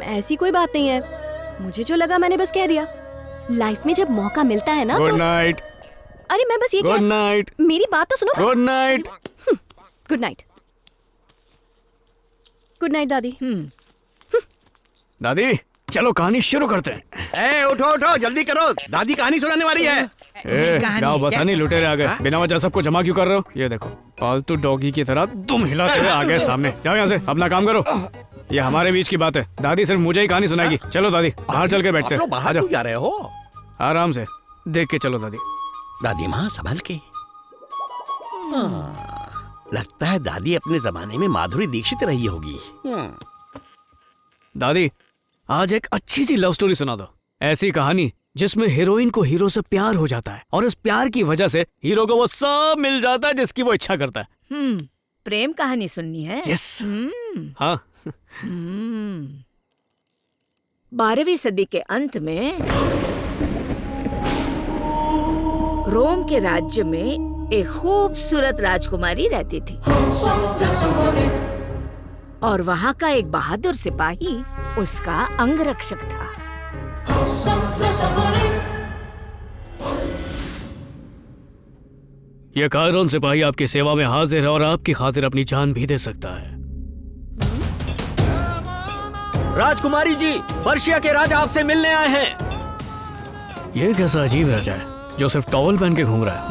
ऐसी कोई बात नहीं है, मुझे जो लगा मैंने बस कह दिया। लाइफ में जब मौका मिलता है ना गुड नाइट। अरे मैं बस ये गुड नाइट। मेरी बात तो सुनो। Good night. Good night. Good night दादी। दादी चलो कहानी शुरू करते हैं। उठो उठो जल्दी करो, दादी कहानी सुनाने वाली है। गाँव बसानी लुटेरे आ गए, बिना वजह सबको जमा क्यों कर रहे हो? ये देखो पालतू डॉगी की तरह तुम हिलाते हुए आ गए सामने। जाओ यहाँ से, अपना काम करो। ये हमारे बीच की बात है, दादी सिर्फ मुझे ही कहानी सुनाएगी। चलो दादी बाहर चल के बैठते हैं। बाहर क्यों जा रहे हो? आराम से देख के चलो दादी। दादी माँ संभल के। लगता है दादी अपने जमाने में माधुरी दीक्षित रही होगी। दादी आज एक अच्छी सी लव स्टोरी सुना दो, ऐसी कहानी जिसमें हीरोइन को हीरो से प्यार हो जाता है और इस प्यार की वजह से हीरो को वो सब मिल जाता है जिसकी वो इच्छा करता है। प्रेम कहानी सुननी है? यस। हाँ। 12वीं सदी के अंत में रोम के राज्य में एक खूबसूरत राजकुमारी रहती थी और वहाँ का एक बहादुर सिपाही उसका अंगरक्षक था। यह कायरोन सिपाही आपकी सेवा में हाजिर है और आपकी खातिर अपनी जान भी दे सकता है। राजकुमारी जी, पर्शिया के राजा आपसे मिलने आए हैं। ये कैसा अजीब राजा है जो सिर्फ टॉवल पहन के घूम रहा है?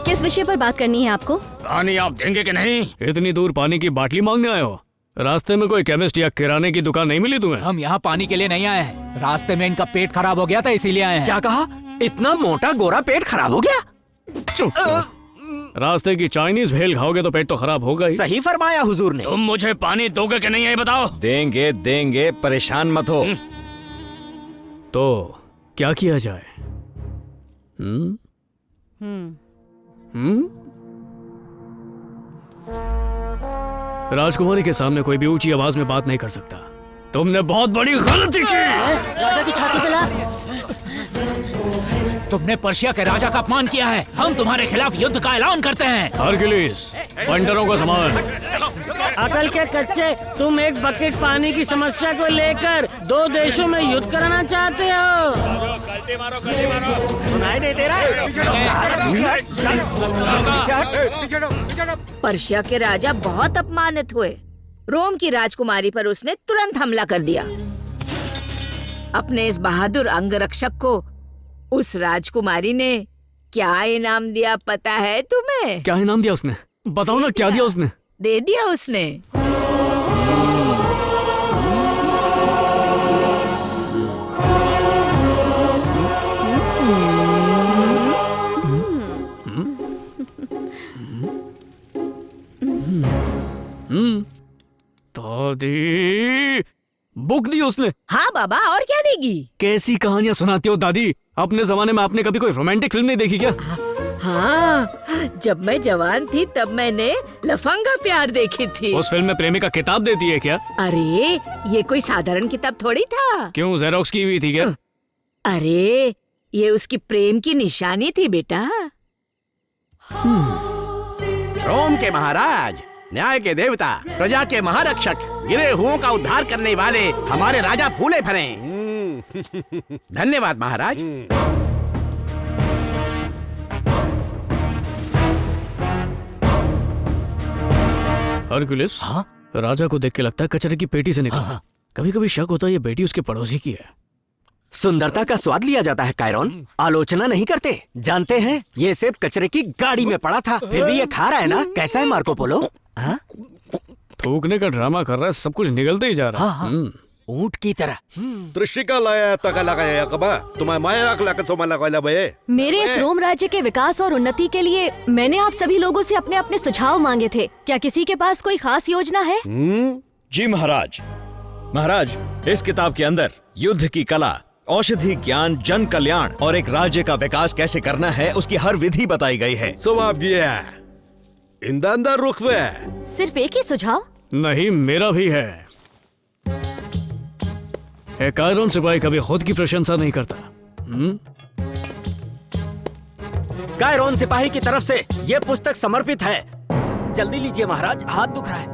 किस विषय पर बात करनी है आपको? पानी आप देंगे कि नहीं? इतनी दूर पानी की बाटली मांगने आए हो? रास्ते में कोई केमिस्ट या किराने की दुकान नहीं मिली तुम्हें? हम यहाँ पानी के लिए नहीं आए हैं, रास्ते में इनका पेट खराब हो गया था इसीलिए आए हैं। क्या कहा? इतना मोटा गोरा पेट खराब हो गया? चुप। रास्ते की चाइनीज भेल खाओगे तो पेट तो खराब होगा ही। सही फरमाया हुजूर ने। तुम मुझे पानी दोगे कि नहीं, ये बताओ। देंगे देंगे, परेशान मत हो। तो क्या किया जाए? राजकुमारी के सामने कोई भी ऊंची आवाज में बात नहीं कर सकता। तुमने बहुत बड़ी गलती की। राजा की छाती पे ला। तुमने पर्शिया के राजा का अपमान किया है। हम तुम्हारे खिलाफ युद्ध का ऐलान करते हैं। हरकुलिस, बंदरों का सामान। अकल के कच्चे, तुम एक बकेट पानी की समस्या को लेकर दो देशों में युद्ध कराना चाहते हो? सुनाई नहीं दे रहा है? पर्शिया के राजा बहुत अपमानित हुए। रोम की राजकुमारी पर उसने तुरंत हमला कर दिया। अपने इस बहादुर अंगरक्षक को उस राजकुमारी ने क्या इनाम दिया पता है तुम्हें? क्या इनाम दिया उसने? बताओ ना, क्या दिया उसने? दे दिया उसने दादी, बुक दी उसने? हाँ बाबा, और क्या देगी? कैसी कहानियां सुनाती हो दादी? अपने जमाने में आपने कभी कोई रोमांटिक फिल्म नहीं देखी क्या? हाँ, जब मैं जवान थी तब मैंने लफंगा प्यार देखी थी। उस फिल्म में प्रेमिका किताब देती है क्या? अरे ये कोई साधारण किताब थोड़ी था। क्यों, जेरोक्स की हुई थी क्या? अरे ये उसकी प्रेम की निशानी थी बेटा। रोम के महाराज, न्याय के देवता, प्रजा के महारक्षक, गिरे हुओं का उद्धार करने वाले हमारे राजा फूले फले। धन्यवाद महाराज। हरकुलिस, हाँ? राजा को देख के लगता है कचरे की पेटी से निकला। कभी कभी शक होता है ये बेटी उसके पड़ोसी की है। सुंदरता का स्वाद लिया जाता है कायरोन, आलोचना नहीं करते। जानते हैं, ये सेब कचरे की गाड़ी में पड़ा था, फिर भी ये खा रहा है ना। कैसा है मार्को पोलो? हाँ? थूकने का ड्रामा कर रहा है, सब कुछ निगलते ही जा रहा है। हाँ। ऊंट की तरह। मेरे इस रोम राज्य के विकास और उन्नति के लिए मैंने आप सभी लोगों से अपने अपने सुझाव मांगे थे। क्या किसी के पास कोई खास योजना है? जी महाराज। महाराज, इस किताब के अंदर युद्ध की कला, औषधि ज्ञान, जन कल्याण और एक राज्य का विकास कैसे करना है उसकी हर विधि बताई गई है। सिर्फ एक ही सुझाव? नहीं, मेरा भी है। कायरोन सिपाही कभी खुद की प्रशंसा नहीं करता। कायरोन सिपाही की तरफ से ये पुस्तक समर्पित है। जल्दी लीजिए महाराज, हाथ दुख रहा है।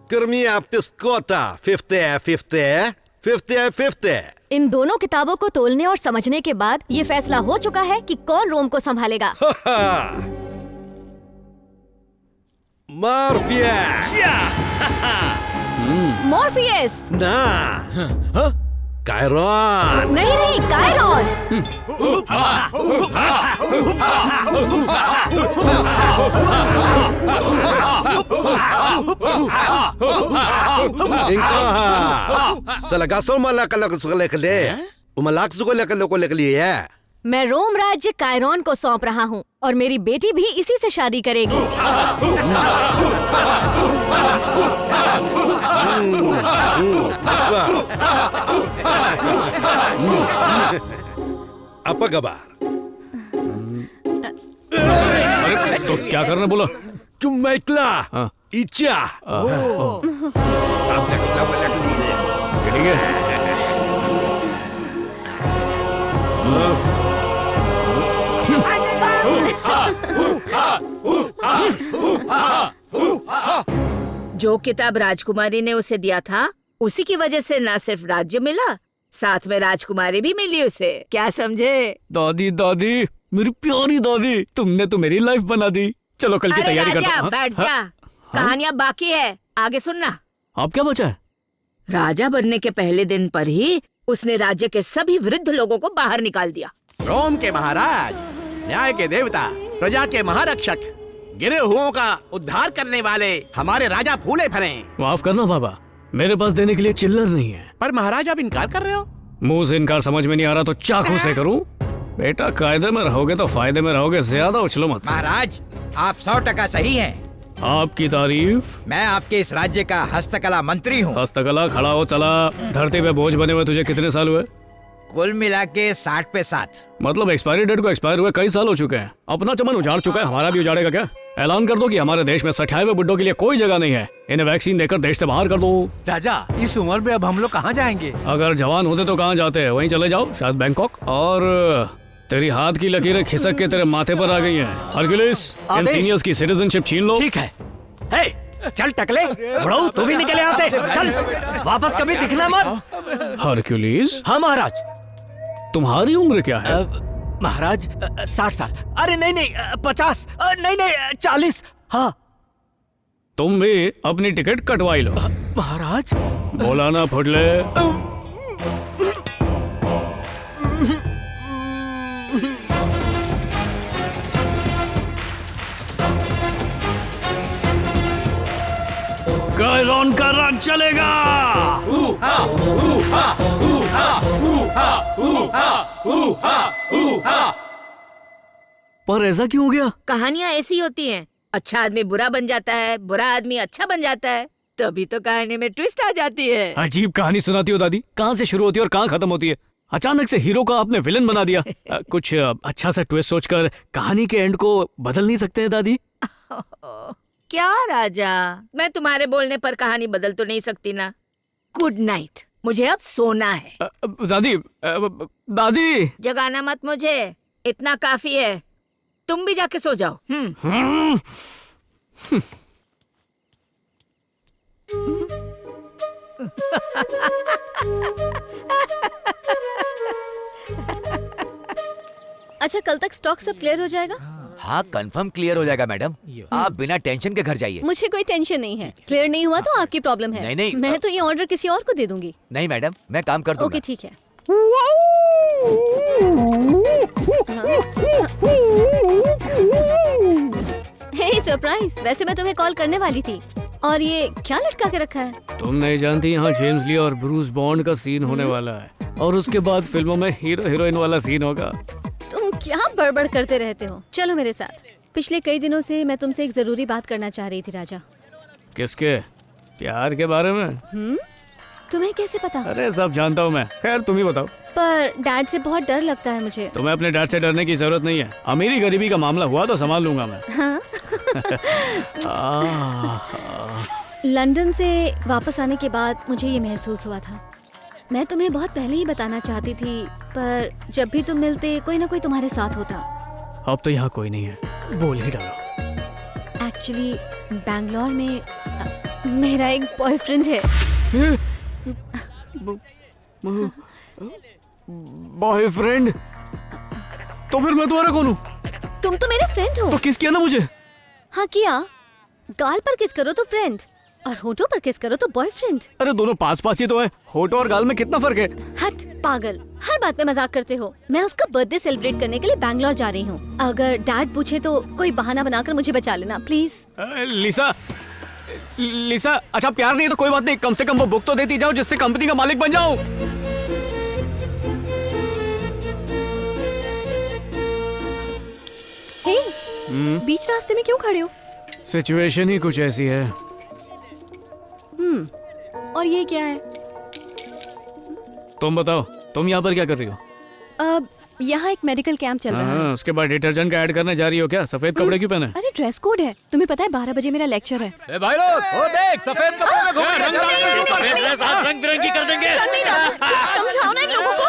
Kermia Piscota 50-50. इन दोनों किताबों को तोलने और समझने के बाद ये फैसला हो चुका है कि कौन रोम को संभालेगा। Morpheus! मॉर्फियस। Nah! Chiron! नहीं नहीं, कायरॉन। Inka! Salagaso malakala ko lekle. Umalakso ko lekli है। मैं रोम राज्य कायरॉन को सौंप रहा हूँ और मेरी बेटी भी इसी से शादी करेगी। Apa kabar? अरे तो क्या करना बोला? Cumaiklah. हाँ। Icha. ठीक है। जो किताब राजकुमारी ने उसे दिया था उसी की वजह से न सिर्फ राज्य मिला, साथ में राजकुमारी भी मिली उसे। क्या समझे? दादी दादी, मेरी प्यारी दादी, तुमने तो मेरी लाइफ बना दी। चलो कल की अरे तैयारी करता राजा, हूँ। बैठ जा। कहानियाँ बाकी है, आगे सुनना। अब क्या बचा है? राजा बनने के पहले दिन पर ही उसने राज्य के सभी वृद्ध लोगों को बाहर निकाल दिया। रोम के महाराज, न्याय के देवता, प्रजा के महारक्षक, गिरे हुओं का उद्धार करने वाले हमारे राजा फूले फले। माफ करना बाबा, मेरे पास देने के लिए चिल्लर नहीं है। पर महाराज आप इनकार कर रहे हो? मुंह से इनकार समझ में नहीं आ रहा तो चाकू से करूं? बेटा कायदे में रहोगे तो फायदे में रहोगे, ज्यादा उछलो मत। महाराज आप 100% सही हैं। आपकी तारीफ। मैं आपके इस राज्य का हस्तकला मंत्री हूँ। हस्तकला, खड़ा हो चला। धरती पे बोझ बने हुए तुझे कितने साल हुए? कुल मिला के 60 पे 7। मतलब एक्सपायरी डेट को एक्सपायर हुए कई साल हो चुके हैं। अपना चमन उजाड़ चुका है, हमारा भी उजाड़ेगा क्या? ऐलान कर दो कि हमारे देश में 68 बुड्ढों के लिए कोई जगह नहीं है। इन्हें वैक्सीन देकर देश से बाहर कर दो। राजा इस उम्र में अब हम लोग कहाँ जाएंगे? अगर जवान होते तो कहाँ जाते? वहीं चले जाओ, शायद बैंकॉक। और तेरी हाथ की लकीरें खिसक के तेरे माथे पर आ गई हैं। हरक्यूलिस, इन सीनियर्स की सिटीजनशिप छीन लो। ठीक है। हे, चल टकले, बड़ो तू भी निकले यहाँ से। चल, वापस कभी दिखना मत। हरक्यूलिस? हाँ महाराज। तुम्हारी उम्र क्या है? महाराज 60 साल। अरे नहीं नहीं 50। नहीं नहीं 40। हाँ। तुम भी अपनी टिकट कटवाई लो। महाराज बोला ना फुटले। कायरॉन का राज चलेगा। पर ऐसा क्यों हो गया? कहानियाँ ऐसी होती हैं। अच्छा आदमी बुरा बन जाता है, बुरा आदमी अच्छा बन जाता है, तभी तो कहानी में ट्विस्ट आ जाती है। अजीब कहानी सुनाती हो दादी। कहाँ से शुरू होती है और कहाँ खत्म होती है? अचानक से हीरो का आपने विलन बना दिया। कुछ अच्छा सा ट्विस्ट सोचकर कहानी के एंड को बदल नहीं सकते हैं दादी? क्या राजा, मैं तुम्हारे बोलने पर कहानी बदल तो नहीं सकती ना। गुड नाइट, मुझे अब सोना है। दादी दादी जगाना मत मुझे, इतना काफी है। तुम भी जाके सो जाओ। अच्छा, कल तक स्टॉक सब क्लियर हो जाएगा? हाँ कंफर्म क्लियर हो जाएगा मैडम। आप बिना टेंशन के घर जाइए। मुझे कोई टेंशन नहीं है। क्लियर नहीं हुआ तो आपकी प्रॉब्लम है। नहीं, नहीं। मैं तो ये ऑर्डर किसी और को दे दूंगी। नहीं मैडम, मैं काम कर दूंगा। ओके ठीक है। हे सरप्राइज, वैसे मैं तुम्हें कॉल करने वाली थी। और ये क्या लटका के रखा है? तुम नहीं जानती, यहाँ जेम्स ली और ब्रूस बॉन्ड का सीन होने वाला है और उसके बाद फिल्मों में हीरो हीरोइन वाला सीन होगा। तुम क्या बड़बड़ करते रहते हो? चलो मेरे साथ। पिछले कई दिनों से मैं तुमसे एक जरूरी बात करना चाह रही थी राजा। किसके? प्यार के बारे में? तुम्हें कैसे पता? अरे सब जानता हूँ मैं। खैर तुम ही बताओ। पर डैड से बहुत डर लगता है मुझे। तुम्हें अपने डैड से डरने की जरूरत नहीं है। अमीरी गरीबी का मामला हुआ तो संभाल लूंगा मैं। हाँ? लंदन से वापस आने के बाद मुझे ये महसूस हुआ था। मैं तुम्हें बहुत पहले ही बताना चाहती थी, पर जब भी तुम मिलते कोई ना कोई तुम्हारे साथ होता। अब तो यहाँ कोई नहीं है, बोल ही डालो। एक्चुअली बैंगलोर में मेरा एक बॉयफ्रेंड है। बॉयफ्रेंड? तो फिर मैं तुम्हारा कौन हूँ? तुम तो मेरे फ्रेंड हो। तो किस किया ना मुझे? हाँ किया। गाल पर किस करो तो फ्रेंड, और होठों पर किस करो तो बॉयफ्रेंड। अरे दोनों पास पास ही तो है, होठों और गाल में कितना फर्क है? हट पागल, हर बात में मजाक करते हो। मैं उसका बर्थडे सेलिब्रेट करने के लिए बैंगलोर जा रही हूँ। अगर डैड पूछे तो कोई बहाना बनाकर मुझे बचा लेना प्लीज। लिसा, लिसा, अच्छा प्यार नहीं तो कोई बात नहीं, कम से कम वो बुक तो देती जाओ जिससे कंपनी का मालिक बन जाऊं। हे, बीच रास्ते में क्यों खड़े हो? सिचुएशन ही कुछ ऐसी है। और ये क्या है? तुम बताओ, तुम यहाँ पर क्या कर रही हो? अब यहाँ एक मेडिकल कैंप चल रहा है। उसके बाद डिटर्जेंट का ऐड करने जा रही हो क्या? सफेद कपड़े क्यों पहने? अरे ड्रेस कोड है, तुम्हें पता है 12 बजे मेरा लेक्चर है। ए भाई लोग, वो देख सफेद कपड़े में घूम रहे हैं। सफेद ड्रेस आज रंग बिरंगी कर देंगे। समझाओ ना इन लोगों को।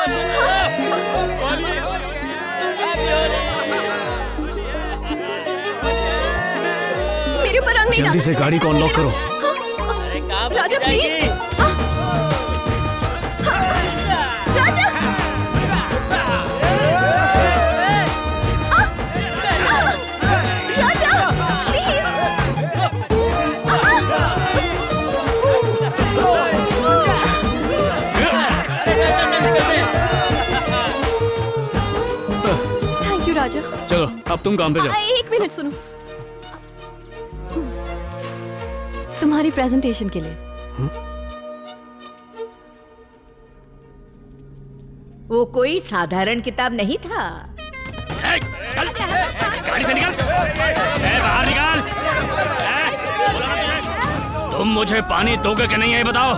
मेरे ऊपर रंग नहीं जल्दी से गाड़ी को अनलॉक करो। राजा प्लीज। राजा थैंक यू राजा। चलो अब तुम काम पे जाओ। एक मिनट सुनो, तुम्हारी प्रेजेंटेशन के लिए। वो कोई साधारण किताब नहीं था। चल, गाड़ी से निकल, बाहर निकाल। तुम मुझे पानी दोगे कि नहीं ये बताओ।